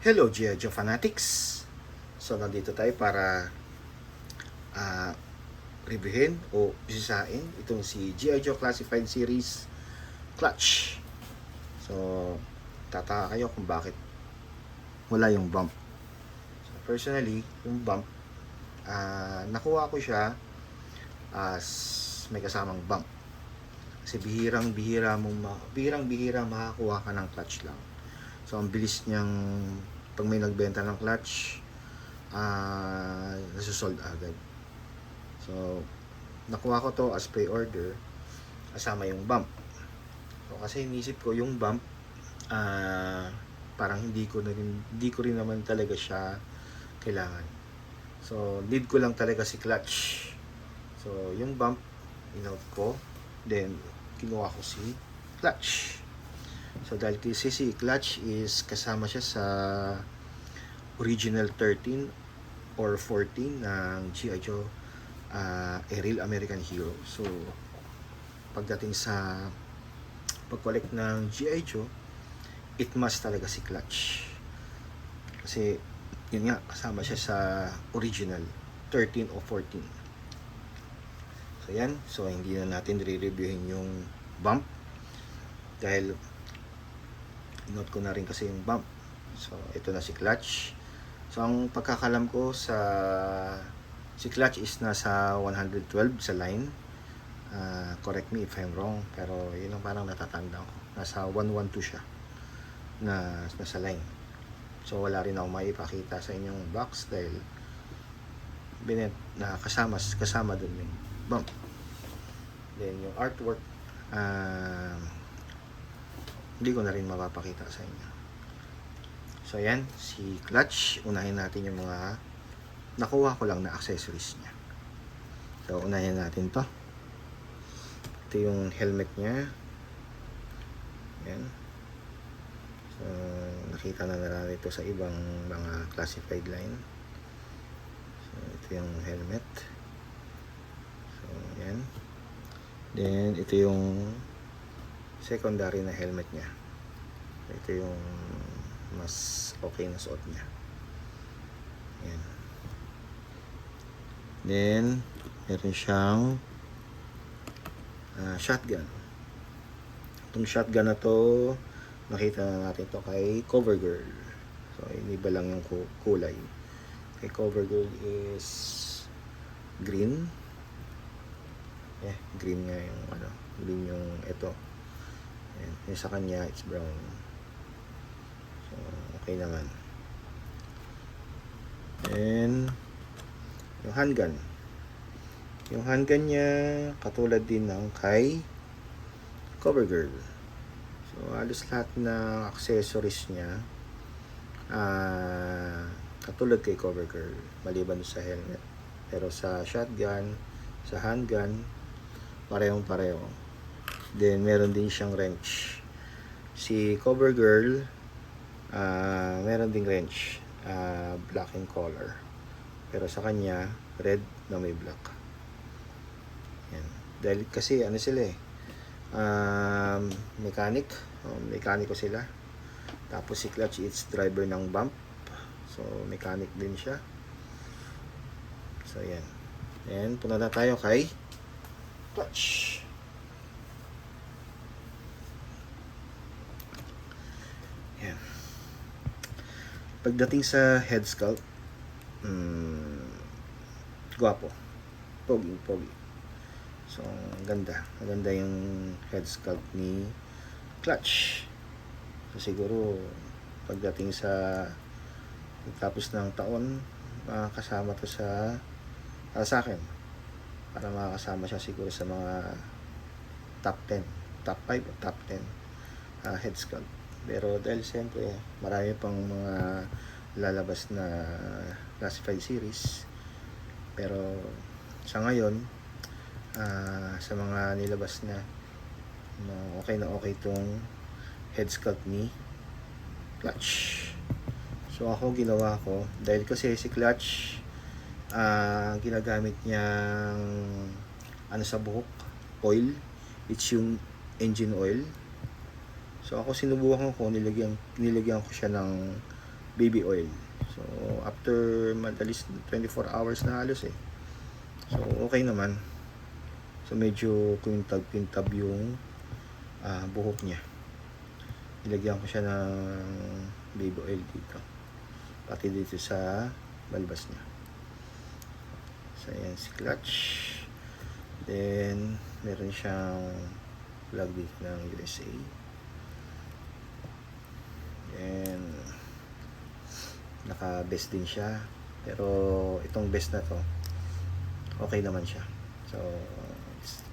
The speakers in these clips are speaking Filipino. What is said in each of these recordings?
Hello Gio Fanatics! So nandito tayo para uh, reviewin o bisain itong si G.I. Joe Classified Series Clutch. So tataka kayo kung bakit wala yung bump. So personally, yung bump nakuha ko siya as may kasamang bump. Kasi bihirang-bihira makakuha ka ng clutch lang. So ang bilis niyang pag may nagbenta ng clutch, nasusold agad. So nakuha ko to as pre-order kasama yung bump. So kasi inisip ko yung bump parang hindi ko rin naman talaga siya kailangan. So need ko lang talaga si clutch. So yung bump in-out ko, then kinuha ko si clutch. So dahil kasi si clutch is kasama siya sa original 13 or 14 ng G.I. Joe A Real American Hero. So pagdating sa pag-collect ng G.I. Joe, it must talaga si clutch. Kasi yun nga, kasama siya sa original 13 o 14. So yan, so hindi na natin re-reviewin yung bump dahil note ko na rin kasi yung bump. So ito na si clutch. So ang pagkakalam ko sa si clutch is nasa 112 sa line. Correct me if I'm wrong, pero yun ang parang natatandaan ko. Nasa 112 siya na nasa line. So wala rin ako maipakita sa inyong box dahil na kasama dun yung bump. Then yung artwork hindi ko na rin mapapakita sa inyo. So yan, si clutch, unahin natin yung mga nakuha ko lang na accessories niya. So unahin natin to. Ito yung helmet niya. Yan. So nakita na natin ito sa ibang mga classified line. So ito yung helmet. So yan. Then ito yung secondary na helmet niya. So, ito yung mas okay na suot niya. Yan. Then meron siyang shotgun. Itong shotgun na to, nakita na natin to kay Covergirl. So iniba lang yung kulay. Kay Covergirl is green. Green nga yung green yung ito. And yung sa kanya it's brown. So okay naman. And yung handgun. Yung handgun niya katulad din ng kay Covergirl. So halos lahat ng accessories niya katulad kay Covergirl, maliban sa helmet. Pero sa shotgun, sa handgun, parehong-pareho. Then meron din siyang wrench. Si Covergirl meron ding wrench, black in color. Pero sa kanya red na may black. Yan. Dahil kasi sila mekaniko sila. Tapos si clutch is driver ng bump. So mechanic din siya. So yan. And punta na tayo kay clutch. Yan. Pagdating sa head sculpt, guwapo. Pogi. So, ganda. Maganda yung head sculpt ni clutch. So, siguro, pagdating sa tapos ng taon, makakasama to sa akin. Para makakasama siya siguro sa mga top 10, top 5 o top 10 head sculpt. Pero dahil siyempre marami pang mga lalabas na classified series, pero sa ngayon sa mga nilabas na okay itong head sculpt ni clutch. So ako ginawa ko, dahil kasi si clutch ginagamit niyang sa buhok, oil, it's yung engine oil. So ako sinubukan ko, nilagyan ko siya ng baby oil. So after madalis 24 hours na halos eh. So okay naman. So medyo quintab yung buhok niya. Ilagyan ko siya ng baby oil dito. Pati dito sa balbas niya. So ayan si clutch. Then meron siyang plug dito ng USA. And naka-best din siya. Pero itong best na to, okay naman siya. So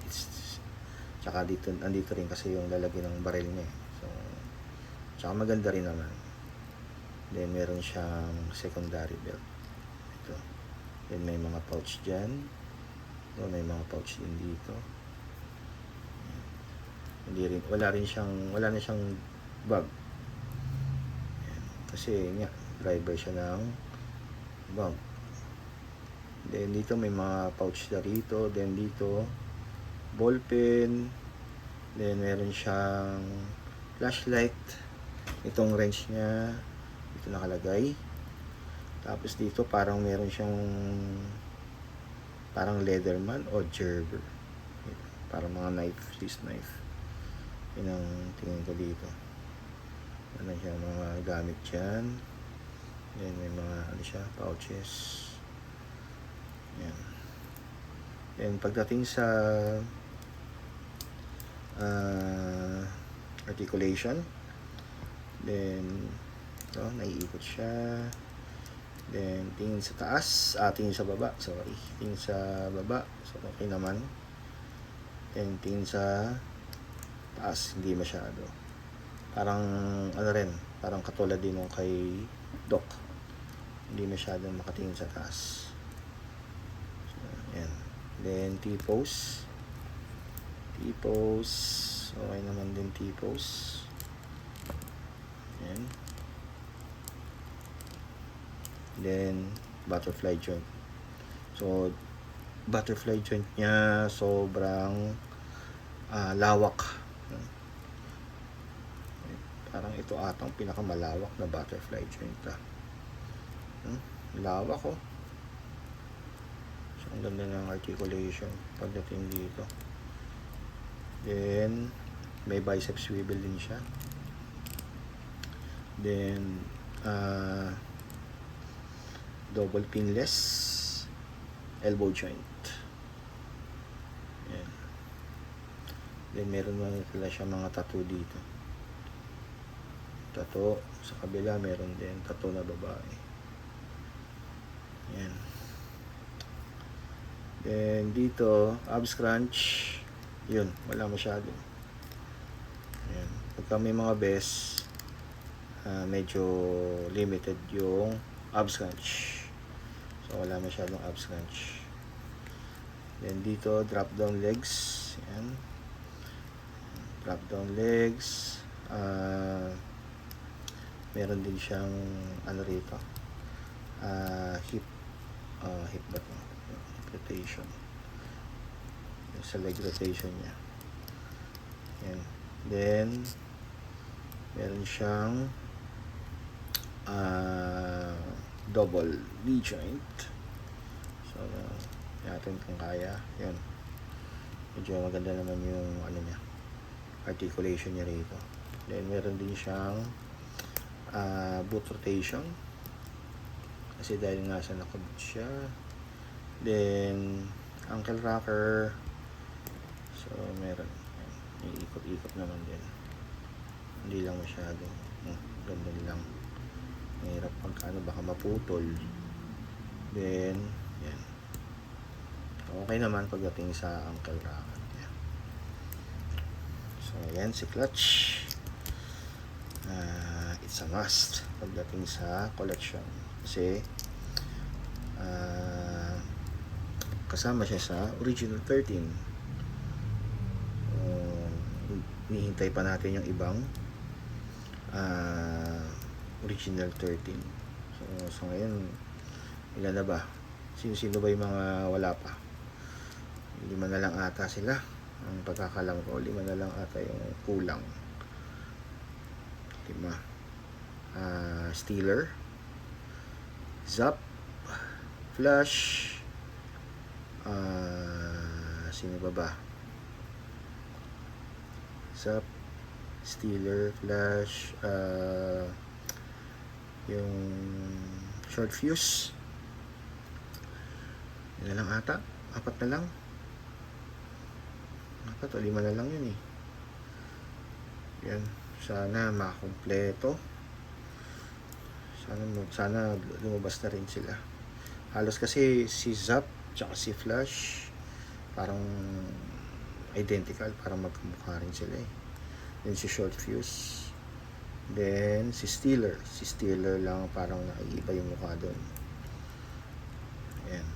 it's tsaka dito, andito rin kasi yung lalagyan ng baril niya. So tsaka maganda rin naman. Then meron siyang secondary belt. Ito. Then may mga pouch dyan. So, may mga pouch din dito. Wala na siyang bag. Kasi nga driver siya ng bag. Then dito may mga pouch na rito. Then dito ball pen. Then meron siyang flashlight. Itong wrench niya dito nakalagay. Tapos dito parang meron siyang parang Leatherman o Gerber. Parang mga knife, this knife. Yun ang tingin ko dito. Ano siya, mga gamit dyan. Then may mga ano siya, pouches. Yan. Then pagdating sa articulation, then ito, naiikot siya. Then tingin sa taas, tingin sa baba, sorry. Tingin sa baba, so okay naman. Then tingin sa taas, hindi masyado. Parang ano rin, parang katulad din nung kay Doc. Hindi masyadong makatingin sa taas. So, yan. Then T-pose. T-pose, okay naman din T-pose. Yan. Then butterfly joint. So butterfly joint niya sobrang lawak. Parang ito atang pinakamalawak na butterfly joint. Lawak oh. So ang ganda ng articulation pagdating dito. Then may bicep swivel din siya. Then double pinless elbow joint. Yan. Then meron na siya mga tattoo dito. Tattoo sa kabila, meron din tattoo na babae. Yan. Then dito abs crunch, yun, wala masyado. Yan. Pagka may mga best, medyo limited yung abs crunch. So wala masyadong abs crunch. Then dito drop down legs. Yan. Drop down legs. Meron din siyang ano rito. Hip ba to? Hip rotation. Sa leg rotation niya. Yan. Then meron siyang double knee joint. So natin kung kaya. Yan. Medyo maganda naman yung ano niya, articulation niya rito. Then meron din siyang boot rotation. Kasi dahil nga sa nakaboot siya. Then ankle rocker. So meron. Iikot-ikot naman din. Hindi lang masyado. Ganda lang. Mahirap pagkano baka maputol. Then yan. Okay naman pagdating sa ankle rocker. Yan. So yan si clutch. It's a must pagdating sa collection. Kasi kasama siya sa original 13. Hinihintay pa natin yung ibang original 13. So ngayon, ilan na ba? Sino ba yung mga wala pa? 5 na lang ata sila. Ang pagkakalam ko, 5 na lang ata yung kulang. 5. Steeler. Zap, Flash, sino ba? Zap, Stealer, Flash, yung short fuse. Yan na lang ata. 4 na lang. 4 o 5 na lang yun eh. Yan. Sana makakumpleto. Sana lumabas na rin sila. Halos kasi si Zap tsaka si Flash parang identical, parang magkamukha rin sila eh. Then si short fuse. Then si Stealer lang parang naiiba yung mukha doon. Ayan.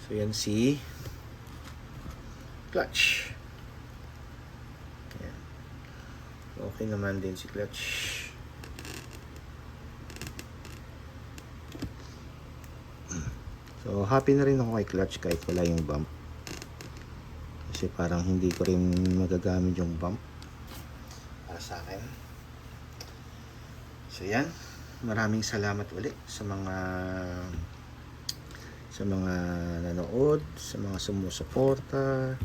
So yan si clutch. Ayan. Okay naman din si clutch. So happy na rin ako kay clutch kahit wala yung bump. Kasi parang hindi ko rin magagamit yung bump para sa akin. So yan, maraming salamat ulit sa mga nanood, sa mga sumusuporta,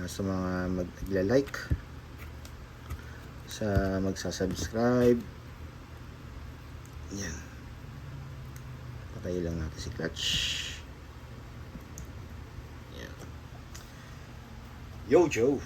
sa mga magla-like, sa magsasubscribe. Yan. Patayin lang natin si clutch. Yo, Joe!